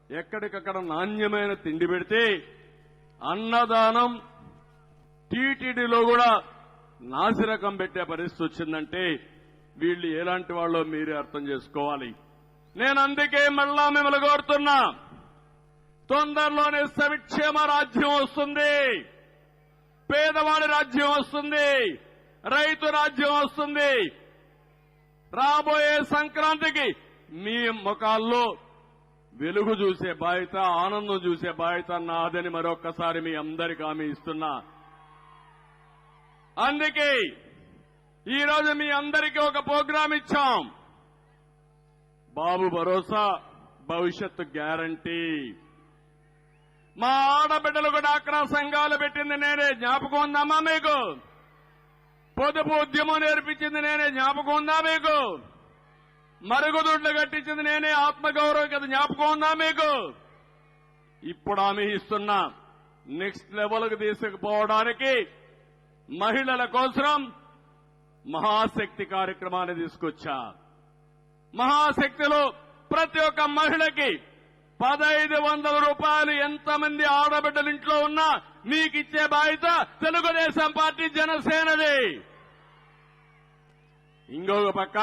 ఎక్కడికక్కడ నాణ్యమైన తిండి పెడితే అన్నదానం టీటీడీలో కూడా నాసిరకం పెట్టే పరిస్థితి వచ్చిందంటే వీళ్ళు ఎలాంటి వాళ్ళో మీరే అర్థం చేసుకోవాలి. నేను అందుకే మళ్ళా మిమ్మల్ని కోరుతున్నా, తొందరలోనే సంక్షేమ రాజ్యం వస్తుంది, పేదవాడి రాజ్యం వస్తుంది, రైతు రాజ్యం వస్తుంది. రాబోయే సంక్రాంతికి మీ ముఖాల్లో వెలుగు చూసే బాధ్యత, ఆనందం చూసే బాధ్యత నాదని మరొక్కసారి మీ అందరికీ హామీ ఇస్తున్నా. అందుకే ఈరోజు మీ అందరికీ ఒక ప్రోగ్రాం ఇచ్చాం, బాబు భరోసా భవిష్యత్తు గ్యారంటీ. మా ఆడబిడ్డలకు డాక్రా సంఘాలు పెట్టింది నేనే, జ్ఞాపకం ఉందమ్మా మీకు? పొదుపు ఉద్యమం నేర్పించింది నేనే, జ్ఞాపకం ఉందా మీకు? మరుగుదొడ్లు కట్టించింది నేనే, ఆత్మగౌరవం కదా, జ్ఞాపకం ఉందా మీకు? ఇప్పుడు హామీ ఇస్తున్నా, నెక్స్ట్ లెవెల్కు తీసుకుపోవడానికి మహిళల కోసం మహాశక్తి కార్యక్రమాన్ని తీసుకొచ్చా. మహాశక్తిలో ప్రతి ఒక్క మహిళకి 1500 రూపాయలు ఎంతమంది ఆడబిడ్డలు ఇంట్లో ఉన్నా మీకిచ్చే బాధ్యత తెలుగుదేశం పార్టీ జనసేనది. ఇంకొక పక్క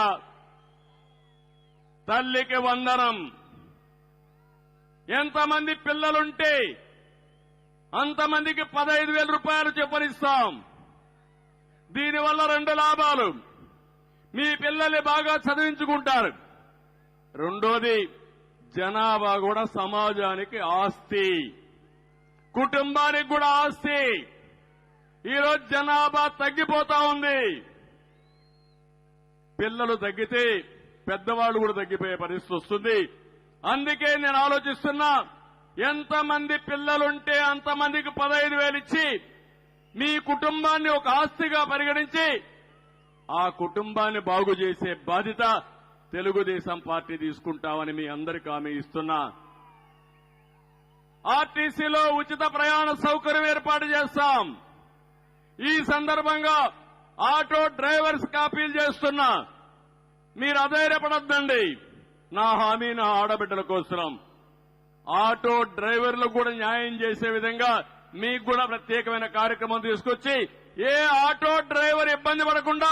తల్లికి వందనం. ఎంతమంది పిల్లలుంటే అంతమందికి 15,000 రూపాయలు చెప్పనిస్తాం. దీనివల్ల 2 లాభాలు, మీ పిల్లల్ని బాగా చదివించుకుంటారు, రెండోది జనాభా కూడా సమాజానికి ఆస్తి, కుటుంబానికి కూడా ఆస్తి. ఈరోజు జనాభా తగ్గిపోతా ఉంది, పిల్లలు తగ్గితే పెద్దవాళ్ళు కూడా తగ్గిపోయే పరిస్థితి వస్తుంది. అందుకే నేను ఆలోచిస్తున్నా, ఎంతమంది పిల్లలుంటే అంతమందికి 15,000 ఇచ్చి మీ కుటుంబాన్ని ఒక ఆస్తిగా పరిగణించి ఆ కుటుంబాన్ని బాగు చేసే బాధ్యత తెలుగుదేశం పార్టీ తీసుకుంటామని మీ అందరికీ హామీ ఇస్తున్నా. ఆర్టీసీలో ఉచిత ప్రయాణ సౌకర్యం ఏర్పాటు చేస్తాం. ఈ సందర్భంగా ఆటో డ్రైవర్స్ కాపీలు చేస్తున్నా, మీరు అధైర్యపడొద్దండి. నా హామీ నా ఆడబిడ్డల కోసం ఆటో డ్రైవర్లకు కూడా న్యాయం చేసే విధంగా మీకు కూడా ప్రత్యేకమైన కార్యక్రమం తీసుకొచ్చి ఏ ఆటో డ్రైవర్ ఇబ్బంది పడకుండా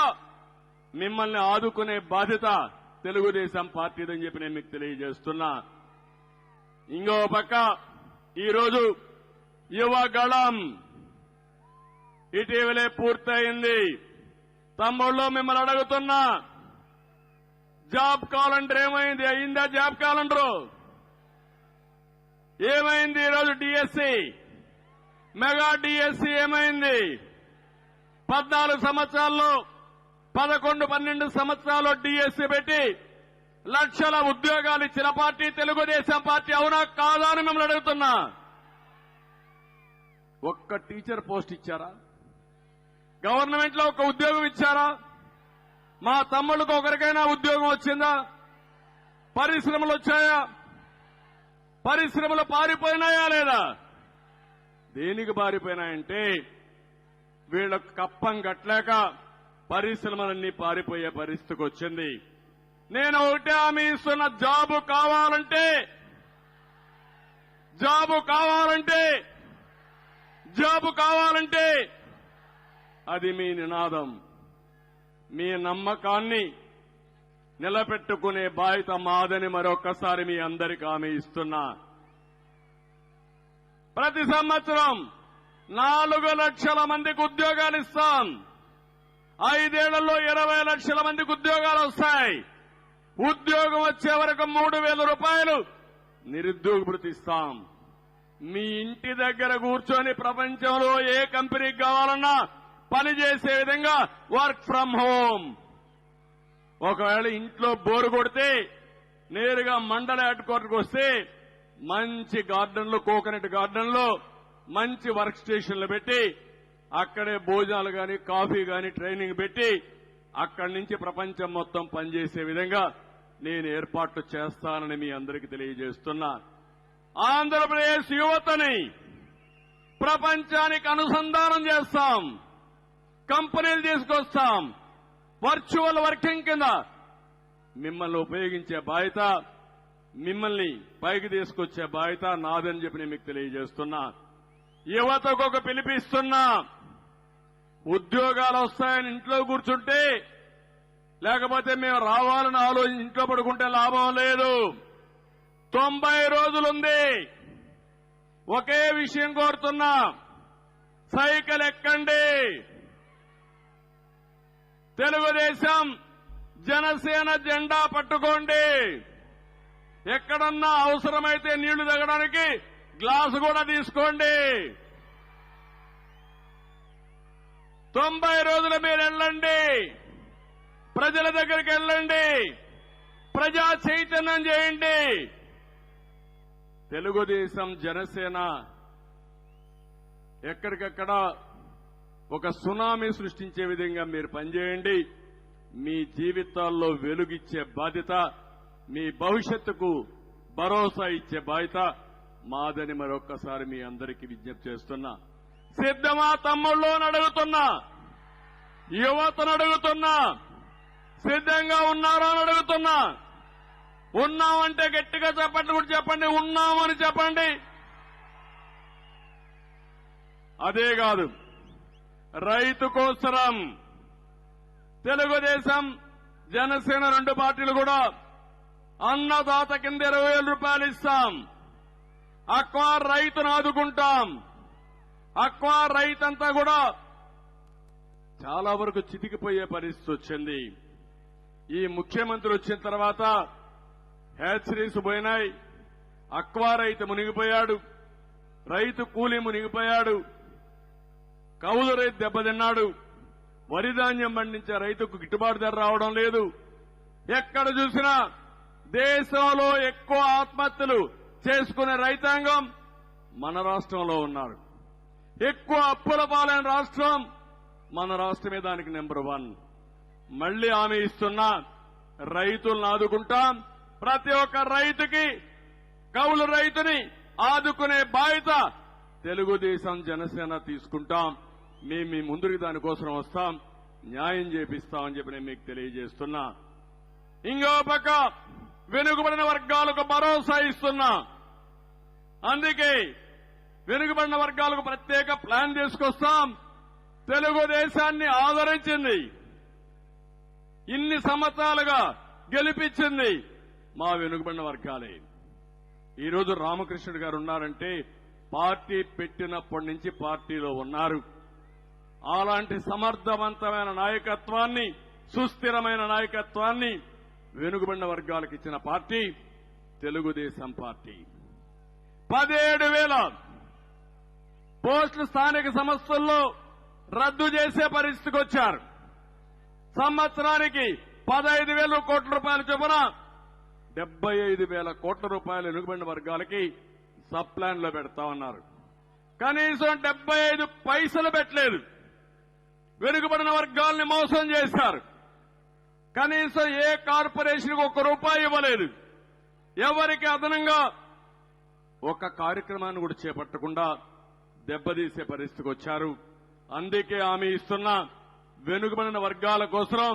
మిమ్మల్ని ఆదుకునే బాధ్యత తెలుగుదేశం పార్టీదని చెప్పి నేను మీకు తెలియజేస్తున్నా. ఇంకో పక్క ఈరోజు యువగళం ఇటీవలే పూర్తయింది. తమ్ముళ్ళు మిమ్మల్ని అడుగుతున్నా, జాబ్ క్యాలెండర్ ఏమైంది? అయిందా జాబ్ క్యాలెండర్? ఏమైంది? ఈరోజు డిఎస్సి, మెగా డిఎస్సి ఏమైంది? 14 సంవత్సరాల్లో 11-12 సంవత్సరాల్లో డిఎస్సి పెట్టి లక్షల ఉద్యోగాలు ఇచ్చిన పార్టీ తెలుగుదేశం పార్టీ, అవునా కాదా అని మిమ్మల్ని అడుగుతున్నా. ఒక్క టీచర్ పోస్ట్ ఇచ్చారా? గవర్నమెంట్ లో ఒక ఉద్యోగం ఇచ్చారా? మా తమ్ముళ్ళకు ఒకరికైనా ఉద్యోగం వచ్చిందా? పరిశ్రమలు వచ్చాయా? పరిశ్రమలు పారిపోయినాయా లేదా? దేనికి పారిపోయినాయంటే వీళ్ళకు కప్పం కట్టలేక పరిశ్రమలన్నీ పారిపోయే పరిస్థితికి వచ్చింది. నేను ఒకటే హామీ ఇస్తున్న, జాబు కావాలంటే అది మీ నినాదం. మీ నమ్మకాన్ని నిలబెట్టుకునే బాధ్యత మాదని మరొక్కసారి మీ అందరికీ హామీ ఇస్తున్నా. ప్రతి సంవత్సరం 4 లక్షల మందికి ఉద్యోగాలు ఇస్తాం. 5 ఏళ్లలో 20 లక్షల మందికి ఉద్యోగాలు వస్తాయి. ఉద్యోగం వచ్చే వరకు 3,000 రూపాయలు నిరుద్యోగ భృతి ఇస్తాం. మీ ఇంటి దగ్గర కూర్చొని ప్రపంచంలో ఏ కంపెనీకి కావాలన్నా పనిచేసే విధంగా వర్క్ ఫ్రం హోమ్. ఒకవేళ ఇంట్లో బోరు కొడితే నేరుగా మండల హెడ్ క్వార్టర్కి వస్తే మంచి గార్డెన్లో, కోకోనట్ గార్డెన్లో మంచి వర్క్ స్టేషన్లు పెట్టి అక్కడే భోజనాలు గాని కాఫీ గాని ట్రైనింగ్ పెట్టి అక్కడి నుంచి ప్రపంచం మొత్తం పనిచేసే విధంగా నేను ఏర్పాట్లు చేస్తానని మీ అందరికీ తెలియజేస్తున్నా. ఆంధ్రప్రదేశ్ యువతని ప్రపంచానికి అనుసంధానం చేస్తాం, కంపెనీలు తీసుకొస్తాం, వర్చువల్ వర్కింగ్ కింద మిమ్మల్ని ఉపయోగించే బాధ్యత మిమ్మల్ని పైకి తీసుకొచ్చే బాధ్యత నాదని చెప్పి నేను మీకు తెలియజేస్తున్నా. యువతకు ఒక పిలిపిస్తున్నా. ఉద్యోగాలు వస్తాయని ఇంట్లో కూర్చుంటే, లేకపోతే మేము రావాలని ఆలోచించి ఇంట్లో పడుకుంటే లాభం లేదు. 90 రోజులుంది. ఒకే విషయం కోరుతున్నా, సైకిల్ ఎక్కండి. తెలుగుదేశం జనసేన జెండా పట్టుకోండి. ఎక్కడన్నా అవసరమైతే నీళ్లు తాగడానికి గ్లాసు కూడా తీసుకోండి. 90 రోజులు మీరు వెళ్ళండి, ప్రజల దగ్గరికి వెళ్ళండి, ప్రజా చైతన్యం చేయండి. తెలుగుదేశం జనసేన ఎక్కడికక్కడ ఒక సునామీ సృష్టించే విధంగా మీరు పనిచేయండి. మీ జీవితాల్లో వెలుగిచ్చే బాధ్యత, మీ భవిష్యత్తుకు భరోసా ఇచ్చే బాధ్యత మాదని మరొక్కసారి మీ అందరికీ విజ్ఞప్తి చేస్తున్నా. సిద్ధమా తమ్ముళ్ళు అని అడుగుతున్నా, యువతను అడుగుతున్నా, సిద్ధంగా ఉన్నారా అని అడుగుతున్నా. ఉన్నామంటే గట్టిగా చెప్పండి, కూడా చెప్పండి. ఉన్నామని చెప్పండి. అదే కాదు, రైతు కోసరం తెలుగుదేశం జనసేన 2 పార్టీలు కూడా అన్నదాత కింద 20,000 రూపాయలు ఇస్తాం. అక్వా రైతును ఆదుకుంటాం. అక్వా రైతంతా కూడా చాలా వరకు చితికిపోయే పరిస్థితి వచ్చింది. ఈ ముఖ్యమంత్రి వచ్చిన తర్వాత హ్యాచరీస్ పోయినాయి, అక్వా రైతు మునిగిపోయాడు, రైతు కూలీ మునిగిపోయాడు, కౌలు రైతు దెబ్బతిన్నాడు, వరి ధాన్యం పండించే రైతుకు గిట్టుబాటు ధర రావడం లేదు. ఎక్కడ చూసినా దేశంలో ఎక్కువ ఆత్మహత్యలు చేసుకునే రైతాంగం మన రాష్ట్రంలో ఉన్నారు. ఎక్కువ అప్పుల పాలైన రాష్ట్రం మన రాష్ట్రమే దానికి నెంబర్ 1. మళ్లీ హామీ ఇస్తున్నా, రైతులను ఆదుకుంటాం. ప్రతి ఒక్క రైతుకి, కౌలు రైతుని ఆదుకునే బాధ్యత తెలుగుదేశం జనసేన తీసుకుంటాం. మేము మీ ముందుకు దానికోసం వస్తాం, న్యాయం చేపిస్తామని చెప్పి నేను మీకు తెలియజేస్తున్నా. ఇంకో పక్క వెనుకబడిన వర్గాలకు భరోసా ఇస్తున్నా. అందుకే వెనుకబడిన వర్గాలకు ప్రత్యేక ప్లాన్ తీసుకొస్తాం. తెలుగుదేశాన్ని ఆదరించింది, ఇన్ని సంవత్సరాలుగా గెలిపించింది మా వెనుకబడిన వర్గాలే. ఈరోజు రామకృష్ణుడు గారు ఉన్నారంటే పార్టీ పెట్టినప్పటి నుంచి పార్టీలో ఉన్నారు. అలాంటి సమర్థవంతమైన నాయకత్వాన్ని, సుస్థిరమైన నాయకత్వాన్ని వెనుకబడిన వర్గాలకు ఇచ్చిన పార్టీ తెలుగుదేశం పార్టీ. 17,000 పోస్టులు స్థానిక సంస్థల్లో రద్దు చేసే పరిస్థితికి వచ్చారు. సంవత్సరానికి 15,000 కోట్ల రూపాయల చొప్పున 75,000 కోట్ల రూపాయలు వెనుకబడిన వర్గాలకి సబ్ ప్లాన్ లో పెడతా ఉన్నారు. కనీసం 75 పైసలు పెట్టలేదు. వెనుకబడిన వర్గాల్ని మోసం చేశారు. కనీసం ఏ కార్పొరేషన్కి ₹1 ఇవ్వలేదు. ఎవరికి అదనంగా ఒక కార్యక్రమాన్ని కూడా చేపట్టకుండా దెబ్బతీసే పరిస్థితికి వచ్చారు. అందుకే హామీ ఇస్తున్నా, వెనుకబడిన వర్గాల కోసం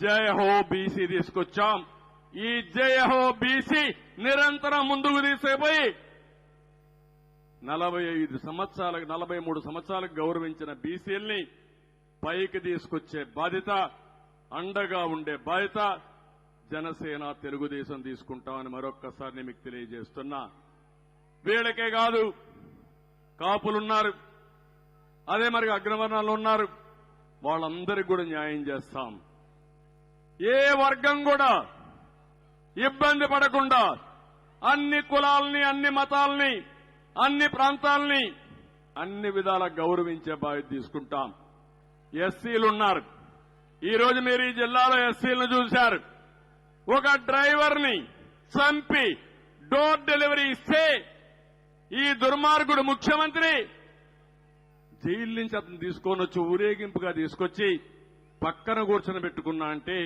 జై హో బీసీ తీసుకొచ్చాం. ఈ జై హో బీసీ నిరంతరం ముందుకు తీసుకుపోయి 43 సంవత్సరాలకు గౌరవించిన బీసీల్ని పైకి తీసుకొచ్చే బాధ్యత, అండగా ఉండే బాధ్యత జనసేన తెలుగుదేశం తీసుకుంటామని మరొక్కసారి నేను మీకు తెలియజేస్తున్నా. వీళ్ళకే కాదు, కాపులున్నారు, అదే మరి అగ్రవర్ణాలు ఉన్నారు, వాళ్ళందరికీ కూడా న్యాయం చేస్తాం. ఏ వర్గం కూడా ఇబ్బంది పడకుండా అన్ని కులాలని, అన్ని మతాలని, అన్ని ప్రాంతాలని అన్ని విధాలా గౌరవించే బాధ్యత తీసుకుంటాం. ఎస్సీలున్నారు. ఈ రోజు మీరు ఈ జిల్లాలో ఎస్సీలను చూశారు. ఒక డ్రైవర్ని చంపి డోర్ డెలివరీ ఇస్తే ఈ దుర్మార్గుడు ముఖ్యమంత్రి జైలు నుంచి అతను తీసుకొని వచ్చి ఊరేగింపుగా తీసుకొచ్చి పక్కన కూర్చొని పెట్టుకున్నా అంటే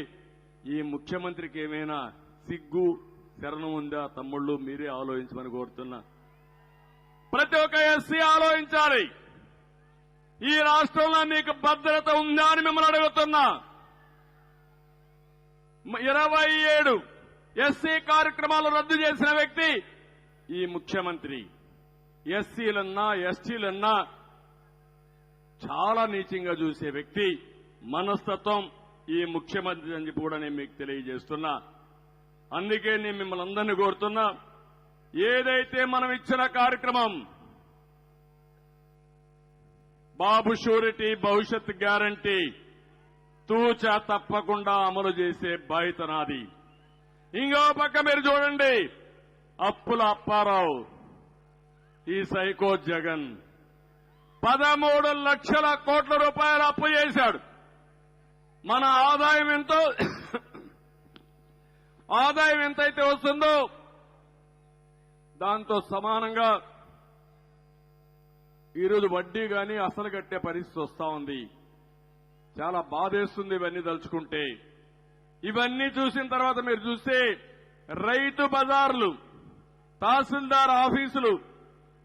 ఈ ముఖ్యమంత్రికి ఏమైనా సిగ్గు శరణం ఉందా? తమ్ముళ్ళు మీరే ఆలోచించమని కోరుతున్నా. ప్రతి ఒక్క ఎస్సీ ఆలోచించాలి. ఈ రాష్ట్రంలో మీకు భద్రత ఉందా అని మిమ్మల్ని అడుగుతున్నా. 27 ఎస్సీ కార్యక్రమాలు రద్దు చేసిన వ్యక్తి ఈ ముఖ్యమంత్రి. ఎస్సీలన్నా ఎస్టీలన్నా చాలా నీచంగా చూసే వ్యక్తి మనస్తత్వం ఈ ముఖ్యమంత్రి అని చెప్పి కూడా నేను మీకు తెలియజేస్తున్నా. అందుకే నేను మిమ్మల్ని అందరినీ కోరుతున్నా, ఏదైతే మనం ఇచ్చిన కార్యక్రమం బాబు షూరిటీ భవిష్యత్ గ్యారంటీ తూచా తప్పకుండా అమలు చేసే బాధ్యత నాది. ఇంకో పక్క మీరు చూడండి, అప్పుల అప్పారావు, ఈ సైకో జగన్ 13 లక్షల కోట్ల రూపాయలు అప్పు చేశాడు. మన ఆదాయం ఎంతో ఆదాయం ఎంతైతే వస్తుందో దాంతో సమానంగా ఈరోజు వడ్డీ గాని అసలు కట్టే పరిస్థితి వస్తా ఉంది. చాలా బాధేస్తుంది ఇవన్నీ తలుచుకుంటే. ఇవన్నీ చూసిన తర్వాత మీరు చూస్తే రైతు బజార్లు, తహసీల్దార్ ఆఫీసులు,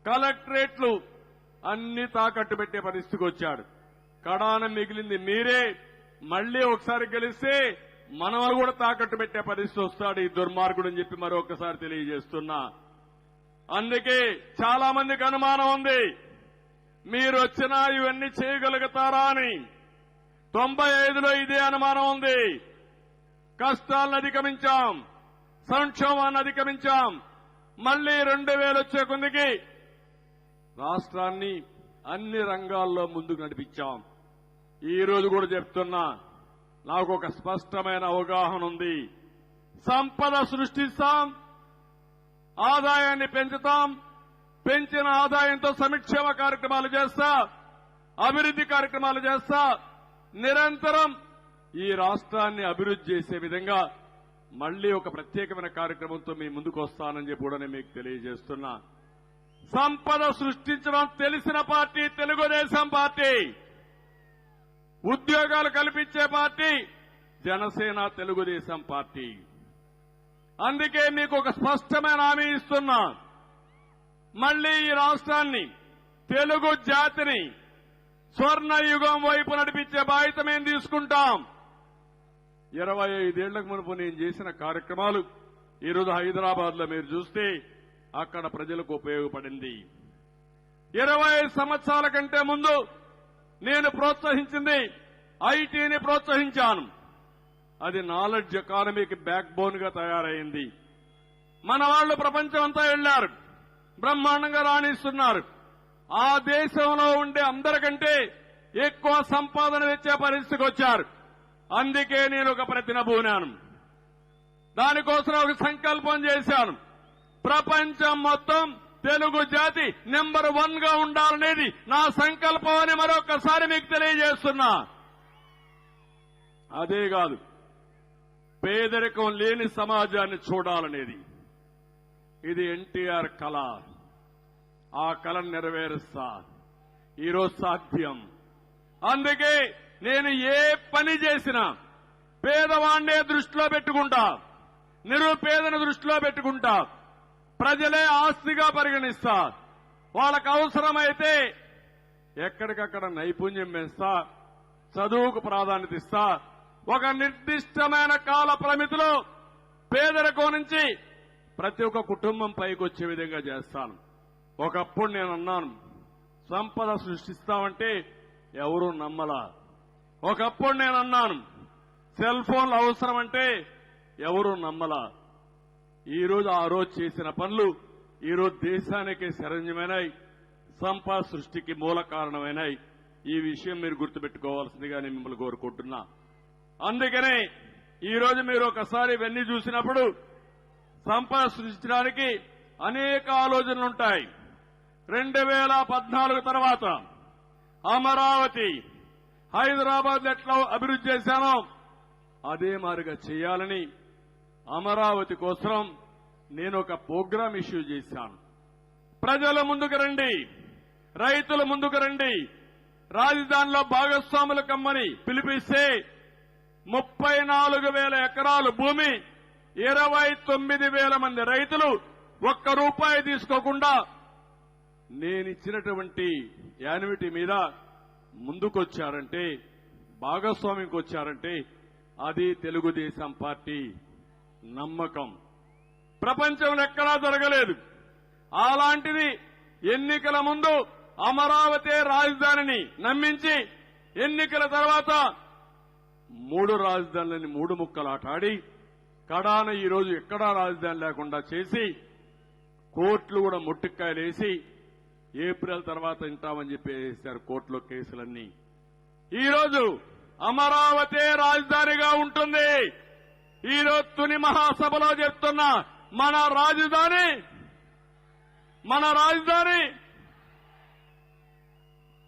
కలెక్టరేట్లు అన్ని తాకట్టు పెట్టే పరిస్థితికి వచ్చాడు. కడాన మిగిలింది మీరే. మళ్లీ ఒకసారి గెలిస్తే మనవలు కూడా తాకట్టు పెట్టే పరిస్థితి వస్తాడు ఈ దుర్మార్గుడు అని చెప్పి మరొకసారి తెలియజేస్తున్నా. అందుకే చాలా మందికి అనుమానం ఉంది, మీరు వచ్చినా ఇవన్నీ చేయగలుగుతారా అని. 95లో ఇదే అనుమానం ఉంది. కష్టాలను అధిగమించాం, సంక్షోభాన్ని అధిగమించాం. మళ్లీ 2000 వచ్చే కొందికి రాష్ట్రాన్ని అన్ని రంగాల్లో ముందుకు నడిపించాం. ఈ రోజు కూడా చెప్తున్నా, నాకు ఒక స్పష్టమైన అవగాహన ఉంది. సంపద సృష్టిస్తాం, ఆదాయాన్ని పెంచుతాం, పెంచిన ఆదాయంతో సంక్షేమ కార్యక్రమాలు చేస్తా, అభివృద్ధి కార్యక్రమాలు చేస్తా, నిరంతరం ఈ రాష్ట్రాన్ని అభివృద్ధి చేసే విధంగా మళ్లీ ఒక ప్రత్యేకమైన కార్యక్రమంతో మీ ముందుకు వస్తానని చెప్పి కూడా నేను మీకు తెలియజేస్తున్నా. సంపద సృష్టించడం తెలిసిన పార్టీ తెలుగుదేశం పార్టీ, ఉద్యోగాలు కల్పించే పార్టీ జనసేన తెలుగుదేశం పార్టీ. అందుకే మీకు ఒక స్పష్టమైన హామీ ఇస్తున్నా, మళ్లీ ఈ రాష్ట్రాన్ని, తెలుగు జాతిని స్వర్ణ యుగం వైపు నడిపించే బాధ్యత మేము తీసుకుంటాం. 25 ఏళ్లకు మునుపు నేను చేసిన కార్యక్రమాలు ఈరోజు హైదరాబాద్ లో మీరు చూస్తే అక్కడ ప్రజలకు ఉపయోగపడింది. 25 సంవత్సరాల కంటే ముందు నేను ప్రోత్సహించింది ఐటీని ప్రోత్సహించాను. అది నాలెడ్జ్ ఎకానమీకి బ్యాక్ బోన్ గా తయారైంది. మన వాళ్లు ప్రపంచం అంతా వెళ్లారు, బ్రహ్మాండంగా రాణిస్తున్నారు. ఆ దేశంలో ఉండే అందరికంటే ఎక్కువ సంపాదన తెచ్చే పరిస్థితికి వచ్చారు. అందుకే నేను ఒక ప్రతిన పూనాను. దానికోసం ఒక సంకల్పం చేశాను. ప్రపంచం మొత్తం తెలుగు జాతి నెంబర్ 1 గా ఉండాలనేది నా సంకల్పం అని మరొకసారి మీకు తెలియజేస్తున్నా. అదే కాదు, పేదరికం లేని సమాజాన్ని చూడాలనేది ఇది ఎన్టీఆర్ కళ. ఆ కళను నెరవేరుస్తా. ఈరోజు సాధ్యం. అందుకే నేను ఏ పని చేసినా పేదవాణ్ణే దృష్టిలో పెట్టుకుంటా, నిరుపేదను దృష్టిలో పెట్టుకుంటా, ప్రజలే ఆస్తిగా పరిగణిస్తా. వాళ్ళకు అవసరమైతే ఎక్కడికక్కడ నైపుణ్యం పెంచుతా, చదువుకు ప్రాధాన్యత ఇస్తా. ఒక నిర్దిష్టమైన కాల పరిమితిలో పేదరికం నుంచి ప్రతి ఒక్క కుటుంబం పైకి వచ్చే విధంగా చేస్తాను. ఒకప్పుడు నేను అన్నాను, సంపద సృష్టిస్తామంటే ఎవరూ నమ్మలా. ఒకప్పుడు నేను అన్నాను, సెల్ ఫోన్లు అవసరమంటే ఎవరూ నమ్మలా. ఈరోజు ఆ రోజు చేసిన పనులు ఈరోజు దేశానికి శరణ్యమైనాయి, సంపద సృష్టికి మూల కారణమైనాయి. ఈ విషయం మీరు గుర్తుపెట్టుకోవాల్సిందిగా నేను మిమ్మల్ని కోరుకుంటున్నా. అందుకనే ఈరోజు మీరు ఒకసారి ఇవన్నీ చూసినప్పుడు సంపద సృష్టించడానికి అనేక ఆలోచనలుంటాయి. 2014 తర్వాత అమరావతి, హైదరాబాద్ ఎట్లా అభివృద్ధి చేశానో అదే మాదిరిగా చేయాలని అమరావతి కోసం నేను ఒక ప్రోగ్రాం ఇష్యూ చేశాను. ప్రజల ముందుకు రండి, రైతుల ముందుకు రండి, రాజధానిలో భాగస్వాములు కమ్మని పిలిపిస్తే 34,000 ఎకరాలు భూమి, 29,000 మంది రైతులు ఒక్క రూపాయి తీసుకోకుండా నేనిచ్చినటువంటి యాన్యుటీ మీద ముందుకొచ్చారంటే, భాగస్వామ్యంకి వచ్చారంటే అది తెలుగుదేశం పార్టీ. నమ్మకం ప్రపంచంలో ఎక్కడా జరగలేదు. అలాంటిది ఎన్నికల ముందు అమరావతి రాజధానిని నమ్మించి ఎన్నికల తర్వాత 3 రాజధానులని 3 ముక్కలాటాడి కడాన ఈరోజు ఎక్కడా రాజధాని లేకుండా చేసి కోర్టులు కూడా ముట్టుకాయలేసి ఏప్రిల్ తర్వాత ఇంటామని చెప్పి వేశారు కోర్టులో కేసులన్నీ. ఈరోజు అమరావతి రాజధానిగా ఉంటుంది. ఈరోజు తుని మహాసభలో చెప్తున్న మన రాజధాని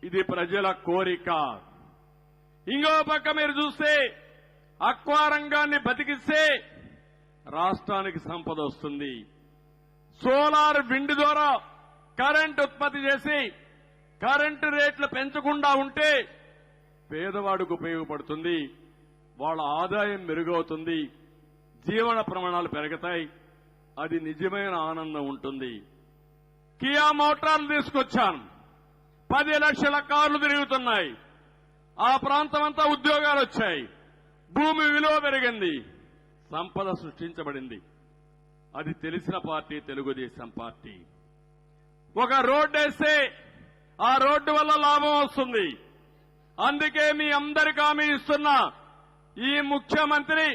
ఇది ప్రజల కోరిక. ఇంకో పక్క మీరు చూస్తే అక్వా రంగాన్ని బతికిస్తే రాష్ట్రానికి సంపద వస్తుంది. సోలార్ విండ్ ద్వారా కరెంట్ ఉత్పత్తి చేసి కరెంటు రేట్లు పెంచకుండా ఉంటే పేదవాడికి ఉపయోగపడుతుంది. వాళ్ళ ఆదాయం మెరుగవుతుంది. జీవన ప్రమాణాలు పెరుగుతాయి. అది నిజమైన ఆనందం ఉంటుంది. కియా మోటార్లు తీసుకొచ్చాను. 10 లక్షల కార్లు తిరుగుతున్నాయి. ఆ ప్రాంతం అంతా ఉద్యోగాలు వచ్చాయి. భూమి విలువ పెరిగింది. సంపద సృష్టించబడింది. అది తెలిసిన పార్టీ తెలుగుదేశం పార్టీ. ఒక రోడ్డు వేస్తే ఆ రోడ్డు వల్ల లాభం వస్తుంది. అందుకే మీ అందరికీ హామీ ఇస్తున్నా, ఈ ముఖ్యమంత్రి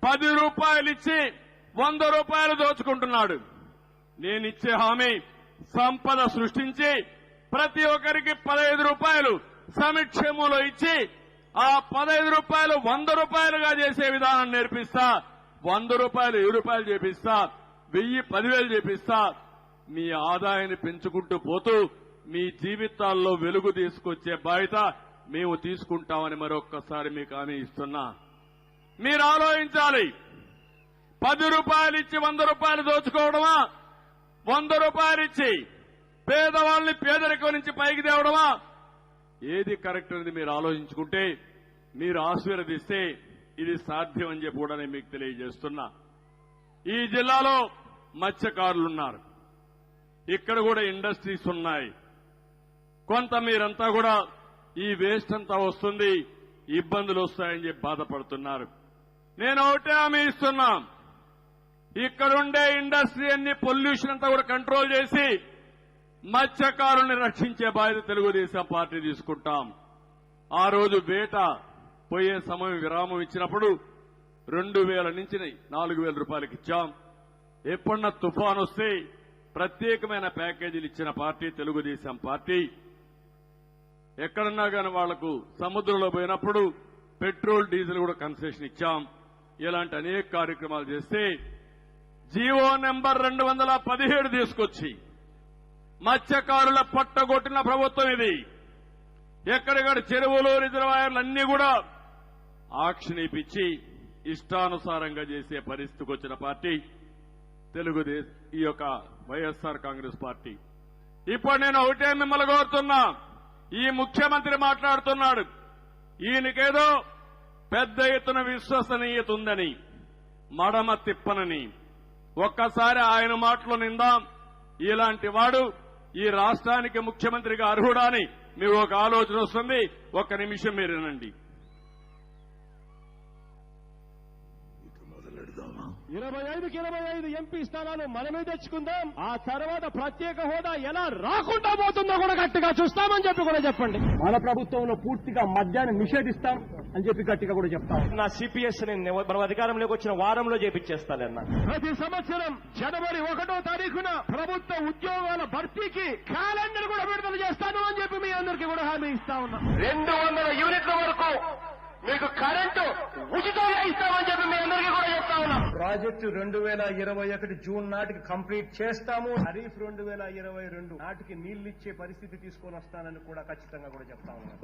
10 రూపాయలు ఇచ్చి 100 రూపాయలు దోచుకుంటున్నాడు. నేనిచ్చే హామీ సంపద సృష్టించి ప్రతి ఒక్కరికి 15 రూపాయలు సమక్షేమంలో ఇచ్చి ఆ 15 రూపాయలు 100 రూపాయలుగా చేసే విధానం నేర్పిస్తా. 100 రూపాయలు 7 రూపాయలు చేపిస్తా. 1000 10,000 చేపిస్తా. మీ ఆదాయాన్ని పెంచుకుంటూ పోతూ మీ జీవితాల్లో వెలుగు తీసుకొచ్చే బాధ్యత మేము తీసుకుంటామని మరొక్కసారి మీకు హామీ ఇస్తున్నా. మీరు ఆలోచించాలి. 10 రూపాయలు ఇచ్చి 100 రూపాయలు దోచుకోవడమా, 100 రూపాయలు ఇచ్చి పేదవాళ్ళని పేదరికం నుంచి పైకి తేవడమా? ఏది కరెక్ట్ అనేది మీరు ఆలోచించుకుంటే, మీరు ఆశీర్వదిస్తే ఇది సాధ్యం అని చెప్పి కూడా నేను మీకు తెలియజేస్తున్నా. ఈ జిల్లాలో మత్స్యకారులున్నారు. ఇక్కడ కూడా ఇండస్ట్రీస్ ఉన్నాయి. కొంత మీరంతా కూడా ఈ వేస్ట్ అంతా వస్తుంది, ఇబ్బందులు వస్తాయని చెప్పి బాధపడుతున్నారు. నేను ఒకటే హామీ ఇస్తున్నా, ఇక్కడుండే ఇండస్ట్రీ అన్ని పొల్యూషన్ అంతా కూడా కంట్రోల్ చేసి మత్స్యకారుల్ని రక్షించే బాధ్యత తెలుగుదేశం పార్టీ తీసుకుంటాం. ఆ రోజు వేట పోయే సమయం విరామం ఇచ్చినప్పుడు 2,000 నుంచి 4,000 రూపాయలకి ఇచ్చాం. ఎప్పుడన్నా తుఫాన్ వస్తే ప్రత్యేకమైన ప్యాకేజీలు ఇచ్చిన పార్టీ తెలుగుదేశం పార్టీ. ఎక్కడన్నా కానీ వాళ్లకు సముద్రంలో పోయినప్పుడు పెట్రోల్ డీజిల్ కూడా కన్సెషన్ ఇచ్చాం. ఇలాంటి అనేక కార్యక్రమాలు చేస్తే జీవో నెంబర్ 217 తీసుకొచ్చి మత్స్యకారుల పట్టగొట్టిన ప్రభుత్వం ఇది. ఎక్కడిక్కడ చెరువులు రిజర్వాయర్లు అన్ని కూడా ఆక్షన్ ఇప్పించి ఇష్టానుసారంగా చేసే పరిస్థితికి వచ్చిన పార్టీ తెలుగుదేశం, ఈ యొక్క వైఎస్ఆర్ కాంగ్రెస్ పార్టీ. ఇప్పుడు నేను ఒకటే మిమ్మల్ని కోరుతున్నా, ఈ ముఖ్యమంత్రి మాట్లాడుతున్నాడు, ఈయనకేదో పెద్ద ఎత్తున విశ్వసనీయత ఉందని, మడమ తిప్పనని. ఒక్కసారి ఆయన మాటలో నిందాం. ఇలాంటి వాడు ఈ రాష్ట్రానికి ముఖ్యమంత్రిగా అర్హుడా అని మీకు ఒక ఆలోచన వస్తుంది. ఒక్క నిమిషం మీరు వినండి. 25కి 25 ఎంపీ స్థానాలు మనమే తెచ్చుకుందాం. ఆ తర్వాత ప్రత్యేక హోదా ఎలా రాకుండా పోతుందో కూడా గట్టిగా చూస్తామని చెప్పి కూడా చెప్పండి. మన ప్రభుత్వంలో పూర్తిగా మద్యాన్ని నిషేధిస్తాం అని చెప్పి గట్టిగా కూడా చెప్తాం. నా సిపిఎస్ మనం అధికారంలోకి వచ్చిన వారంలో చేపించేస్తానన్నా. ప్రతి సంవత్సరం జనవరి 1వ తారీఖున ప్రభుత్వ ఉద్యోగాల భర్తీకి క్యాలెండర్ కూడా విడుదల చేస్తాను అని చెప్పి మీ అందరికీ కూడా హామీ ఇస్తా ఉన్నా. 200 యూనిట్ల వరకు మీకు కరెంటు ఉచితంగా ఇస్తామని చెప్పి మీ అందరికీ కూడా చెప్తా ఉన్నాం. ప్రాజెక్టు 2021 జూన్ నాటికి కంప్లీట్ చేస్తాము. ఖరీఫ్ 2022 నాటికి నీళ్లిచ్చే పరిస్థితి తీసుకొని వస్తానని కూడా ఖచ్చితంగా కూడా చెప్తా ఉన్నాం.